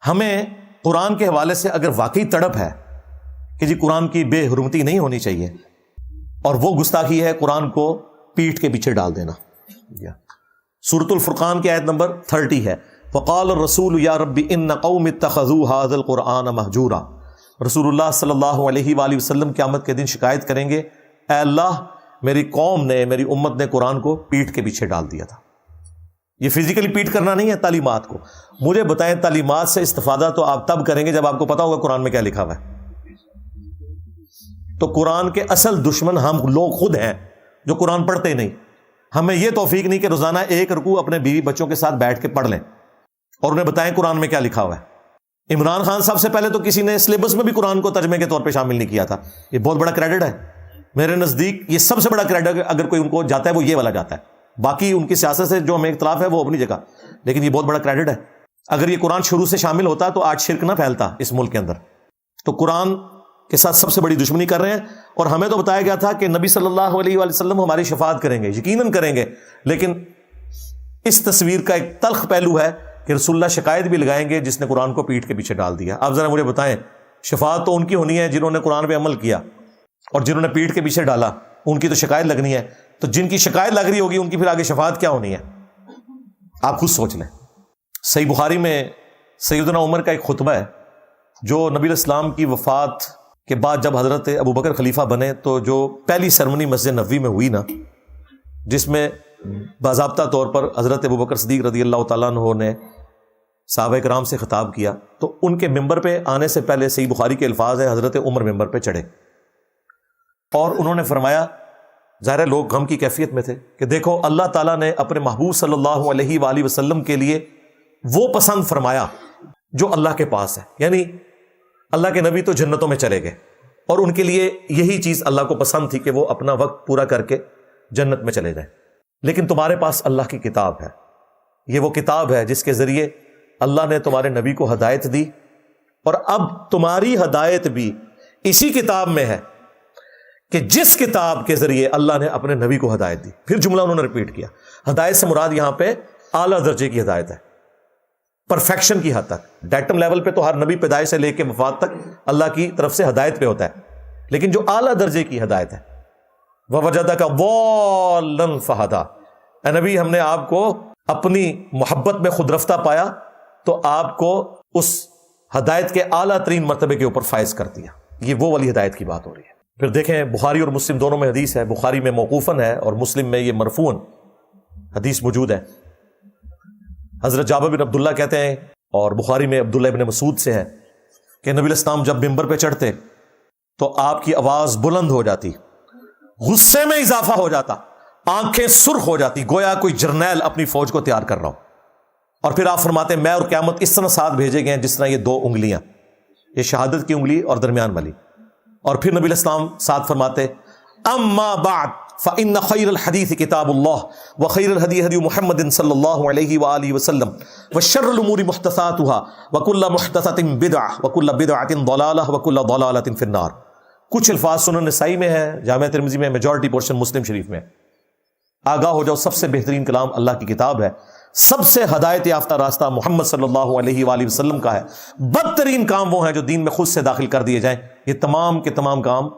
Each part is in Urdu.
ہمیں قرآن کے حوالے سے اگر واقعی تڑپ ہے کہ جی قرآن کی بے حرمتی نہیں ہونی چاہیے، اور وہ گستاخی ہے قرآن کو پیٹھ کے پیچھے ڈال دینا۔ سورۃ الفرقان کی آیت نمبر 30 ہے، وقال الرسول یا رب ان قوم اتخذوا هذا القرآن مہجورا۔ رسول اللہ صلی اللہ علیہ وآلہ وسلم قیامت کے دن شکایت کریں گے، اے اللہ میری قوم نے، میری امت نے قرآن کو پیٹھ کے پیچھے ڈال دیا تھا۔ یہ فزیکلی پیٹ کرنا نہیں ہے، تعلیمات کو۔ مجھے بتائیں تعلیمات سے استفادہ تو آپ تب کریں گے جب آپ کو پتا ہوگا قرآن میں کیا لکھا ہوا ہے۔ تو قرآن کے اصل دشمن ہم لوگ خود ہیں جو قرآن پڑھتے نہیں۔ ہمیں یہ توفیق نہیں کہ روزانہ ایک رکوع اپنے بیوی بچوں کے ساتھ بیٹھ کے پڑھ لیں اور انہیں بتائیں قرآن میں کیا لکھا ہوا ہے۔ عمران خان صاحب سے پہلے تو کسی نے سلیبس میں بھی قرآن کو ترجمے کے طور پہ شامل نہیں کیا تھا۔ یہ بہت بڑا کریڈٹ ہے میرے نزدیک، یہ سب سے بڑا کریڈٹ اگر کوئی ان کو جاتا ہے وہ یہ والا جاتا ہے۔ باقی ان کی سیاست سے جو ہمیں اختلاف ہے وہ اپنی جگہ، لیکن یہ بہت بڑا کریڈٹ ہے۔ اگر یہ قرآن شروع سے شامل ہوتا تو آج شرک نہ پھیلتا اس ملک کے اندر۔ تو قرآن کے ساتھ سب سے بڑی دشمنی کر رہے ہیں، اور ہمیں تو بتایا گیا تھا کہ نبی صلی اللہ علیہ وآلہ وسلم ہماری شفاعت کریں گے، یقیناً کریں گے، لیکن اس تصویر کا ایک تلخ پہلو ہے کہ رسول اللہ شکایت بھی لگائیں گے جس نے قرآن کو پیٹھ کے پیچھے ڈال دیا۔ آپ ذرا مجھے بتائیں، شفاعت تو ان کی ہونی ہے جنہوں نے قرآن پہ عمل کیا، اور جنہوں نے پیٹھ کے پیچھے ڈالا ان کی تو شکایت لگنی ہے۔ تو جن کی شکایت لگ رہی ہوگی ان کی پھر آگے شفاعت کیا ہونی ہے؟ آپ خود سوچ لیں۔ صحیح بخاری میں سیدنا عمر کا ایک خطبہ ہے جو نبی علیہ السلام کی وفات کے بعد جب حضرت ابوبکر خلیفہ بنے تو جو پہلی سرمنی مسجد نبوی میں ہوئی نا، جس میں باضابطہ طور پر حضرت ابوبکر صدیق رضی اللہ تعالیٰ عنہ نے صحابہ کرام سے خطاب کیا، تو ان کے ممبر پہ آنے سے پہلے صحیح بخاری کے الفاظ ہیں، حضرت عمر ممبر پہ چڑھے اور انہوں نے فرمایا، ظاہر لوگ غم کی کیفیت میں تھے، کہ دیکھو اللہ تعالیٰ نے اپنے محبوب صلی اللہ علیہ وآلہ وسلم کے لیے وہ پسند فرمایا جو اللہ کے پاس ہے، یعنی اللہ کے نبی تو جنتوں میں چلے گئے اور ان کے لیے یہی چیز اللہ کو پسند تھی کہ وہ اپنا وقت پورا کر کے جنت میں چلے جائیں، لیکن تمہارے پاس اللہ کی کتاب ہے، یہ وہ کتاب ہے جس کے ذریعے اللہ نے تمہارے نبی کو ہدایت دی، اور اب تمہاری ہدایت بھی اسی کتاب میں ہے کہ جس کتاب کے ذریعے اللہ نے اپنے نبی کو ہدایت دی۔ پھر جملہ انہوں نے ریپیٹ کیا، ہدایت سے مراد یہاں پہ اعلیٰ درجے کی ہدایت ہے، پرفیکشن کی حد تک۔ ڈیٹم لیول پہ تو ہر نبی پیدائش سے لے کے وفات تک اللہ کی طرف سے ہدایت پہ ہوتا ہے، لیکن جو اعلیٰ درجے کی ہدایت ہے، وَوَجَدَكَ ضَالًّا فَهَدَىٰ، اے نبی ہم نے آپ کو اپنی محبت میں خود رفتہ پایا تو آپ کو اس ہدایت کے اعلیٰ ترین مرتبے کے اوپر فائز کر دیا۔ یہ وہ والی ہدایت کی بات ہو رہی ہے۔ پھر دیکھیں بخاری اور مسلم دونوں میں حدیث ہے، بخاری میں موقوفاً ہے اور مسلم میں یہ مرفوعاً حدیث موجود ہے۔ حضرت جابر بن عبداللہ کہتے ہیں، اور بخاری میں عبداللہ بن مسعود سے ہے، کہ نبی علیہ السلام جب ممبر پہ چڑھتے تو آپ کی آواز بلند ہو جاتی، غصے میں اضافہ ہو جاتا، آنکھیں سرخ ہو جاتی، گویا کوئی جرنیل اپنی فوج کو تیار کر رہا ہو، اور پھر آپ فرماتے ہیں میں اور قیامت اس طرح ساتھ بھیجے گئے ہیں جس طرح یہ دو انگلیاں، یہ شہادت کی انگلی اور درمیان والی۔ اور پھر نبی علیہ السلام ساتھ فرماتے اما بعد فإن خیر الحدیث کتاب اللہ وخیر الہدی ہدی محمد صلی اللہ علیہ وآلہ وسلم وشر الامور محدثاتها وکل محدثۃ بدعہ وکل بدعۃ ضلالہ وکل ضلالۃ فی النار۔ کچھ الفاظ سنن نسائی میں ہیں، جامع ترمذی میں، میجورٹی پورشن مسلم شریف میں۔ آگاہ ہو جاؤ، سب سے بہترین کلام اللہ کی کتاب ہے، سب سے ہدایت یافتہ راستہ محمد صلی اللہ علیہ وآلہ وسلم کا ہے، بدترین کام وہ ہیں جو دین میں خود سے داخل کر دیے جائیں۔ یہ تمام کے تمام کام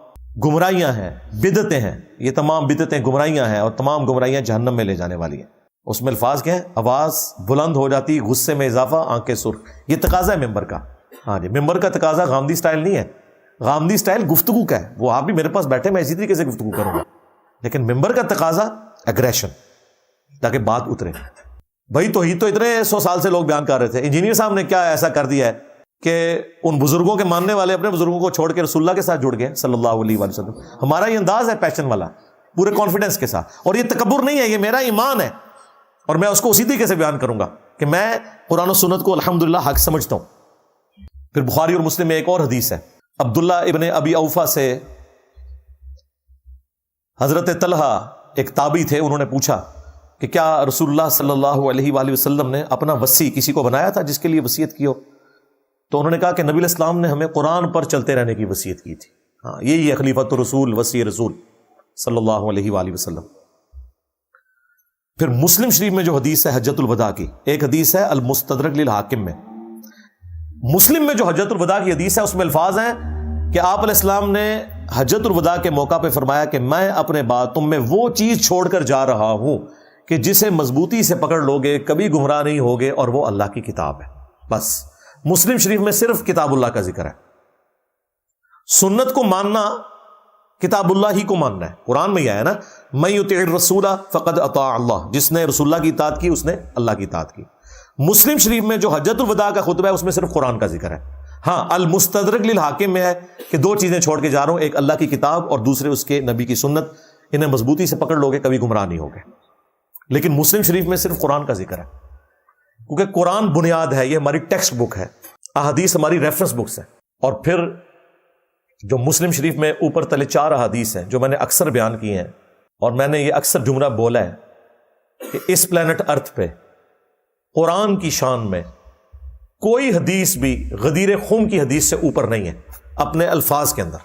گمراہیاں ہیں، بدعتیں ہیں، یہ تمام بدعتیں گمراہیاں ہیں، اور تمام گمراہیاں جہنم میں لے جانے والی ہیں۔ اس میں الفاظ کیا ہیں؟ آواز بلند ہو جاتی، غصے میں اضافہ، آنکھیں سرخ۔ یہ تقاضا ہے ممبر کا۔ ہاں جی، ممبر کا تقاضا غامدی سٹائل نہیں ہے، غامدی سٹائل گفتگو کا ہے، وہ آپ بھی میرے پاس بیٹھے میں اسی طریقے سے گفتگو کروں گا، لیکن ممبر کا تقاضا اگریشن، تاکہ بات اترے۔ بھائی توحید تو اتنے 100 سال سے لوگ بیان کر رہے تھے، انجینئر صاحب نے کیا ایسا کر دیا ہے کہ ان بزرگوں کے ماننے والے اپنے بزرگوں کو چھوڑ کے رسول اللہ کے ساتھ جڑ گئے صلی اللہ علیہ وآلہ وسلم۔ ہمارا یہ انداز ہے پیشن والا، پورے کانفیڈنس کے ساتھ، اور یہ تکبر نہیں ہے، یہ میرا ایمان ہے، اور میں اس کو اسی طریقے سے بیان کروں گا کہ میں قرآن و سنت کو الحمدللہ حق سمجھتا ہوں۔ پھر بخاری اور مسلم میں ایک اور حدیث ہے، عبداللہ ابن ابی اوفا سے حضرت طلحہ ایک تابعی تھے، انہوں نے پوچھا کہ کیا رسول اللہ صلی اللہ علیہ وآلہ وسلم نے اپنا وصی کسی کو بنایا تھا جس کے لیے وصیت کی ہو؟ تو انہوں نے کہا کہ نبی علیہ السلام نے ہمیں قرآن پر چلتے رہنے کی وصیت کی تھی۔ ہاں، یہی ہے خلیفۃ الرسول، وصی رسول صلی اللہ علیہ وآلہ وسلم۔ پھر مسلم شریف میں جو حدیث ہے حجۃ الوداع کی، ایک حدیث ہے المستدرک للحاکم میں، مسلم میں جو حجۃ الوداع کی حدیث ہے اس میں الفاظ ہیں کہ آپ علیہ السلام نے حجۃ الوداع کے موقع پہ فرمایا کہ میں اپنے بعد تم میں وہ چیز چھوڑ کر جا رہا ہوں کہ جسے مضبوطی سے پکڑ لوگے کبھی گمراہ نہیں ہوگے، اور وہ اللہ کی کتاب ہے. بس مسلم شریف میں صرف کتاب اللہ کا ذکر ہے. سنت کو ماننا کتاب اللہ ہی کو ماننا ہے. قرآن میں یہ ہے نا، من یطع الرسول فقد اطاع اللہ، جس نے رسول اللہ کی اطاعت کی اس نے اللہ کی اطاعت کی. مسلم شریف میں جو حجۃ الوداع کا خطبہ ہے اس میں صرف قرآن کا ذکر ہے. ہاں المستدرک للحاکم میں ہے کہ دو چیزیں چھوڑ کے جا رہا ہوں، ایک اللہ کی کتاب اور دوسرے اس کے نبی کی سنت، انہیں مضبوطی سے پکڑ لوگے کبھی گمراہ نہیں ہوگے. لیکن مسلم شریف میں صرف قرآن کا ذکر ہے، کیونکہ قرآن بنیاد ہے، یہ ہماری ٹیکسٹ بک ہے، احادیث ہماری ریفرنس بکس ہیں. اور پھر جو مسلم شریف میں اوپر تلے 4 احادیث ہیں جو میں نے اکثر بیان کی ہیں، اور میں نے یہ اکثر جملہ بولا ہے کہ اس پلانٹ ارتھ پہ قرآن کی شان میں کوئی حدیث بھی غدیر خم کی حدیث سے اوپر نہیں ہے اپنے الفاظ کے اندر.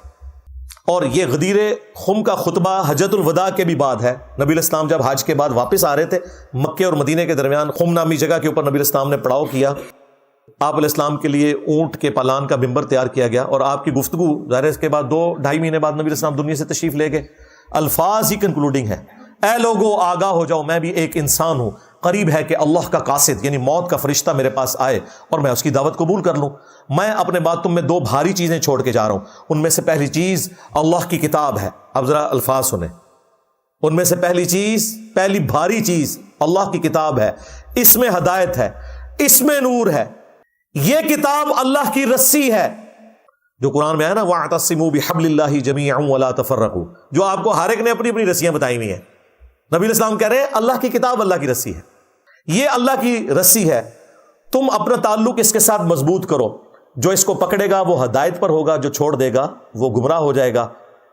اور یہ غدیر خم کا خطبہ حجۃ الوداع کے بھی بعد ہے. نبی علیہ السلام جب حج کے بعد واپس آ رہے تھے، مکے اور مدینے کے درمیان خم نامی جگہ کے اوپر نبی علیہ السلام نے پڑاؤ کیا. آپ علیہ السلام کے لیے اونٹ کے پالان کا ممبر تیار کیا گیا، اور آپ کی گفتگو ظاہر ہے اس کے بعد 2-2.5 مہینے بعد نبی علیہ السلام دنیا سے تشریف لے گئے. الفاظ ہی کنکلوڈنگ ہے، اے لوگو آگاہ ہو جاؤ، میں بھی ایک انسان ہوں، قریب ہے کہ اللہ کا قاصد یعنی موت کا فرشتہ میرے پاس آئے اور میں اس کی دعوت قبول کر لوں. میں اپنے بعد تم میں 2 بھاری چیزیں چھوڑ کے جا رہا ہوں. ان میں سے پہلی چیز اللہ کی کتاب ہے. اب ذرا الفاظ سنیں، ان میں سے پہلی بھاری چیز اللہ کی کتاب ہے. اس میں ہدایت ہے، اس میں نور ہے. یہ کتاب اللہ کی رسی ہے جو قرآن میں ہے نا، وَاعْتَصِمُوا بِحَبْلِ اللَّهِ جَمِيعًا وَلَا تَفَرَّقُوا، جو آپ کو ہر ایک نے اپنی اپنی رسیاں بتائی ہوئی ہیں. نبی علیہ السلام کہہ رہے ہیں اللہ کی کتاب اللہ کی رسی ہے، یہ اللہ کی رسی ہے، تم اپنا تعلق اس کے ساتھ مضبوط کرو. جو اس کو پکڑے گا وہ ہدایت پر ہوگا، جو چھوڑ دے گا وہ گمراہ ہو جائے گا.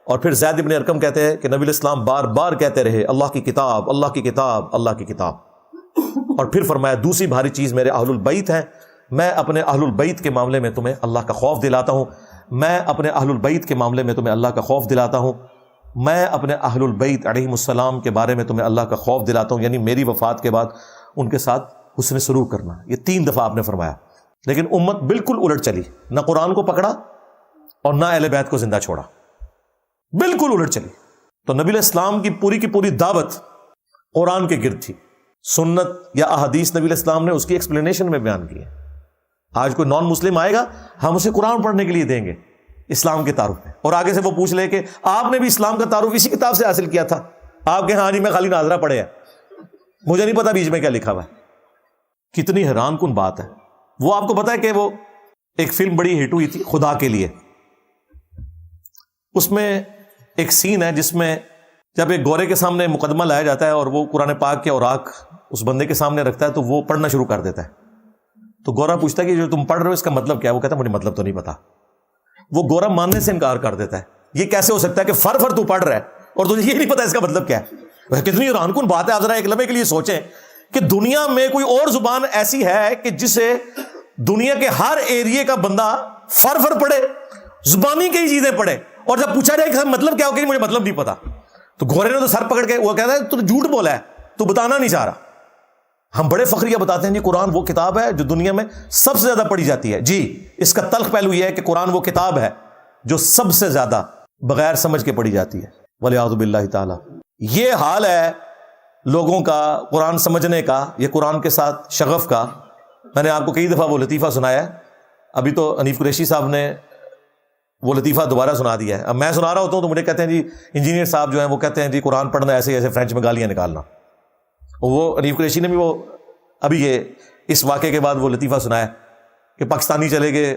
اور پھر زید بن ارقم کہتے ہیں کہ نبی علیہ السلام بار بار کہتے رہے اللہ کی کتاب، اللہ کی کتاب، اللہ کی کتاب. اور پھر فرمایا دوسری بھاری چیز میرے اہل البیت ہیں، میں اپنے اہل البیت کے معاملے میں تمہیں اللہ کا خوف دلاتا ہوں، میں اپنے اہل البیت کے معاملے میں تمہیں اللہ کا خوف دلاتا ہوں، میں اپنے اہل البیت علیہم السلام کے بارے میں تمہیں اللہ کا خوف دلاتا ہوں، یعنی میری وفات کے بعد ان کے ساتھ حسن سلوک کرنا. یہ 3 دفعہ آپ نے فرمایا. لیکن امت بالکل الٹ چلی، نہ قرآن کو پکڑا اور نہ اہل بیت کو زندہ چھوڑا، بالکل الٹ چلی. تو نبی علیہ السلام کی پوری دعوت قرآن کے گرد تھی. سنت یا احادیث نبی علیہ السلام نے اس کی ایکسپلینیشن میں بیان کی ہے. آج کوئی نان مسلم آئے گا، ہم اسے قرآن پڑھنے کے لیے دیں گے اسلام کے تعارف میں، اور آگے سے وہ پوچھ لے کہ آپ نے بھی اسلام کا تعارف اسی کتاب سے حاصل کیا تھا؟ آپ کے ہاں جی میں خالی ناظرہ پڑھے ہیں، مجھے نہیں پتا بیچ میں کیا لکھا ہوا ہے. کتنی حیران کن بات ہے. وہ آپ کو پتا ہے کہ وہ ایک فلم بڑی ہٹ ہوئی تھی خدا کے لیے، اس میں ایک سین ہے جس میں جب ایک گورے کے سامنے مقدمہ لایا جاتا ہے اور وہ قرآن پاک کے اوراق اس بندے کے سامنے رکھتا ہے تو وہ پڑھنا شروع کر دیتا ہے. تو گورا پوچھتا ہے کہ جو تم پڑھ رہے ہو اس کا مطلب کیا ہے؟ وہ کہتا ہے مجھے مطلب تو نہیں پتا. وہ گورا ماننے سے انکار کر دیتا ہے. یہ کیسے ہو سکتا ہے کہ فر تو پڑھ رہا ہے اور تجھے یہ نہیں پتا اس کا مطلب کیا ہے؟ کتنی حیران کن بات ہے. آپ ذرا ایک لمحے کے لیے سوچیں کہ دنیا میں کوئی اور زبان ایسی ہے کہ جسے دنیا کے ہر ایریے کا بندہ فر پڑھے، زبانی کئی چیزیں پڑھے، اور جب پوچھا جائے کہ مطلب کیا ہو کہ مجھے مطلب نہیں پتا، تو گورے نے تو سر پکڑ کے وہ کہتا ہے تو جھوٹ بولا ہے، تو بتانا نہیں چاہ رہا. ہم بڑے فخریہ بتاتے ہیں جی قرآن وہ کتاب ہے جو دنیا میں سب سے زیادہ پڑھی جاتی ہے. جی اس کا تلخ پہلو یہ ہے کہ قرآن وہ کتاب ہے جو سب سے زیادہ بغیر سمجھ کے پڑھی جاتی ہے. وَلِعَاذُ بِاللَّهِ تعالی. یہ حال ہے لوگوں کا قرآن سمجھنے کا، یہ قرآن کے ساتھ شغف کا. میں نے آپ کو کئی دفعہ وہ لطیفہ سنایا ہے، ابھی تو حنیف قریشی صاحب نے وہ لطیفہ دوبارہ سنا دیا ہے. اب میں سنا رہا ہوتا ہوں تو مجھے کہتے ہیں جی انجینئر صاحب جو ہیں وہ کہتے ہیں جی قرآن پڑھنا ایسے ایسے فرینچ میں گالیاں نکالنا. وہ حنیف قریشی نے بھی وہ ابھی یہ اس واقعے کے بعد وہ لطیفہ سنایا کہ پاکستانی چلے گئے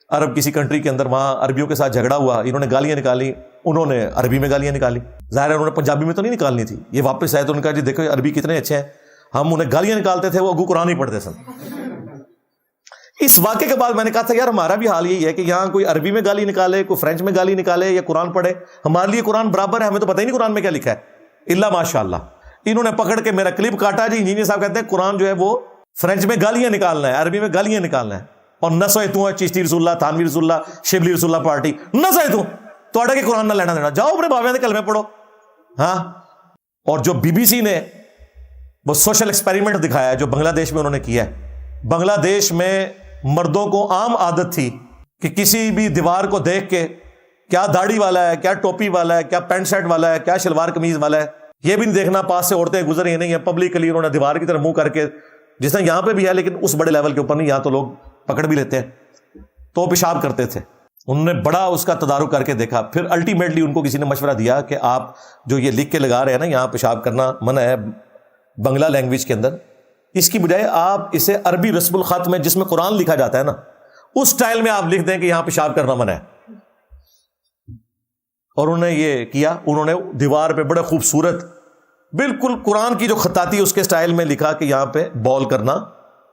عرب کسی کنٹری کے اندر، وہاں عربیوں کے ساتھ جھگڑا ہوا، انہوں نے گالیاں نکالی، انہوں نے عربی میں گالیاں نکالی. ظاہر ہے انہوں نے پنجابی میں تو نہیں نکالنی تھی. یہ واپس آئے تو انہوں نے کہا جی دیکھو عربی کتنے اچھے ہیں، ہم انہیں گالیاں نکالتے تھے وہ اگو قرآن ہی پڑھتے سن. اس واقعے کے بعد میں نے کہا تھا یار ہمارا بھی حال یہی ہے کہ یہاں کوئی عربی میں گالی نکالے، کوئی فرینچ میں گالی نکالے یا قرآن پڑھے، ہمارے لیے قرآن برابر ہے، ہمیں تو پتہ ہی نہیں قرآن میں کیا لکھا ہے الا ماشاء اللہ. انہوں نے پکڑ کے میرا کلپ کاٹا جی. انجینئر صاحب کہتے ہیں قرآن جو ہے وہ فرینچ میں گالیاں نکالنا ہے، عربی میں گالیاں نکالنا ہے. اور نہ سوئے تو چشتی رسول اللہ، تھانوی رسول اللہ، شبلی رسول اللہ پارٹی نہ سوئے تو اڑا کے قرآن نہ لینا دینا، جاؤ اپنے بابے دے کلمے پڑھو. ہاں اور جو بی بی سی نے وہ سوشل ایکسپیریمنٹ دکھایا ہے جو بنگلہ دیش میں انہوں نے کیا ہے، بنگلہ دیش میں مردوں کو عام عادت تھی کہ کسی بھی دیوار کو دیکھ کے کیا داڑھی والا ہے، کیا ٹوپی والا ہے، کیا پینٹ شرٹ والا ہے، کیا شلوار قمیض والا ہے، یہ بھی نہیں دیکھنا. پاس سے عورتیں گزر ہی نہیں ہیں، پبلکلی انہوں نے دیوار کی طرف منہ کر کے، جس طرح یہاں پہ بھی ہے لیکن اس بڑے لیول کے اوپر نہیں، یہاں تو لوگ پکڑ بھی لیتے ہیں، تو پیشاب کرتے تھے. انہوں نے بڑا اس کا تدارک کر کے دیکھا. پھر الٹیمیٹلی ان کو کسی نے مشورہ دیا کہ آپ جو یہ لکھ کے لگا رہے ہیں نا یہاں پیشاب کرنا منع ہے بنگلہ لینگویج کے اندر، اس کی بجائے آپ اسے عربی رسم الخط میں جس میں قرآن لکھا جاتا ہے نا اس سٹائل میں آپ لکھ دیں کہ یہاں پیشاب کرنا منع ہے. اور انہوں نے یہ کیا، انہوں نے دیوار پہ بڑے خوبصورت بالکل قرآن کی جو خطاطی اس کے سٹائل میں لکھا کہ یہاں پہ بال کرنا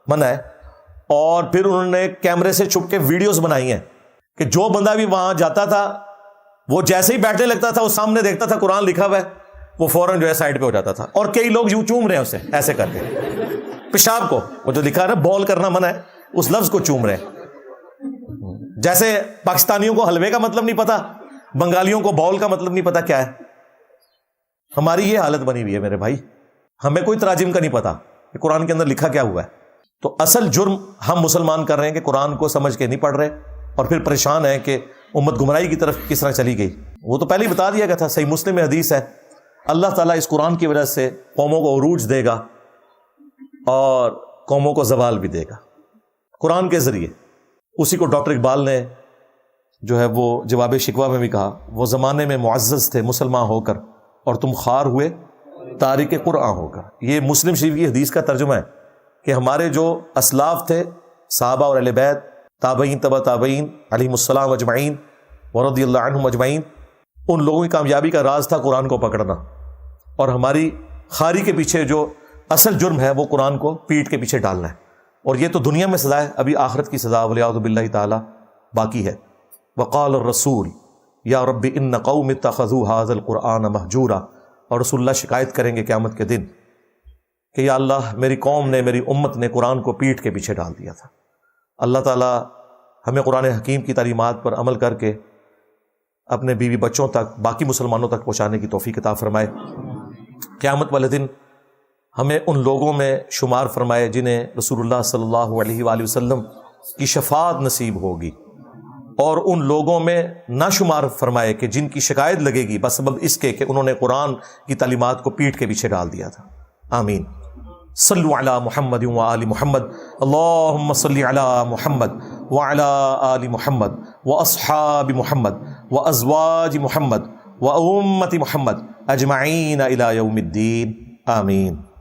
منع ہے. اور پھر انہوں نے کیمرے سے چھپ کے ویڈیوز بنائی ہیں کہ جو بندہ بھی وہاں جاتا تھا وہ جیسے ہی بیٹھنے لگتا تھا وہ سامنے دیکھتا تھا قرآن لکھا ہوا ہے، وہ فوراً جو ہے سائڈ پہ ہو جاتا تھا. اور کئی لوگ یوں چوم رہے ہیں اسے ایسے کر کے، پیشاب کو، وہ جو لکھا ہے نا بال کرنا منع ہے اس لفظ کو چوم رہے ہیں. جیسے پاکستانیوں کو حلوے کا مطلب نہیں پتا، بنگالیوں کو بال کا مطلب نہیں پتا کیا ہے. ہماری یہ حالت بنی ہوئی ہے میرے بھائی، ہمیں کوئی تراجم کا نہیں پتا کہ قرآن کے اندر لکھا کیا ہوا ہے. تو اصل جرم ہم مسلمان کر رہے ہیں کہ قرآن کو سمجھ کے نہیں پڑھ رہے اور پھر پریشان ہیں کہ امت گمراہی کی طرف کس طرح چلی گئی. وہ تو پہلے ہی بتا دیا گیا تھا، صحیح مسلم میں حدیث ہے، اللہ تعالیٰ اس قرآن کی وجہ سے قوموں کو عروج دے گا اور قوموں کو زوال بھی دے گا قرآن کے ذریعے. اسی کو ڈاکٹر اقبال نے جو ہے وہ جواب شکوہ میں بھی کہا، وہ زمانے میں معزز تھے مسلمان ہو کر اور تم خوار ہوئے تارک قرآن ہو کر. یہ مسلم شریف کی حدیث کا ترجمہ ہے کہ ہمارے جو اسلاف تھے صحابہ اور اہل بیت، تابعین تبع تابعین علیہم السلام اجمعین ورضی اللہ عنہم اجمعین، ان لوگوں کی کامیابی کا راز تھا قرآن کو پکڑنا. اور ہماری خاری کے پیچھے جو اصل جرم ہے وہ قرآن کو پیٹ کے پیچھے ڈالنا ہے. اور یہ تو دنیا میں سزا ہے، ابھی آخرت کی سزا والعیاذ باللہ تعالی باقی ہے. وقال الرسول یا رب ان قوم اتخذوا هذا القرآن مہجورا، اور رسول اللہ شکایت کریں گے قیامت کے دن کہ یا اللہ میری قوم نے، میری امت نے قرآن کو پیٹ کے پیچھے ڈال دیا تھا. اللہ تعالی ہمیں قرآن حکیم کی تعلیمات پر عمل کر کے اپنے بیوی بچوں تک، باقی مسلمانوں تک پہنچانے کی توفیق عطا فرمائے. قیامت والے دن ہمیں ان لوگوں میں شمار فرمائے جنہیں رسول اللہ صلی اللہ علیہ وآلہ وسلم کی شفاعت نصیب ہوگی، اور ان لوگوں میں نہ شمار فرمائے کہ جن کی شکایت لگے گی بسبب اس کے کہ انہوں نے قرآن کی تعلیمات کو پیٹ کے پیچھے ڈال دیا تھا. آمین. صلو علی محمد وآل محمد، اللہم صلی علی محمد وعلی آل محمد واصحاب محمد وازواج محمد وامت محمد اجمعین الی یوم الدین. آمین.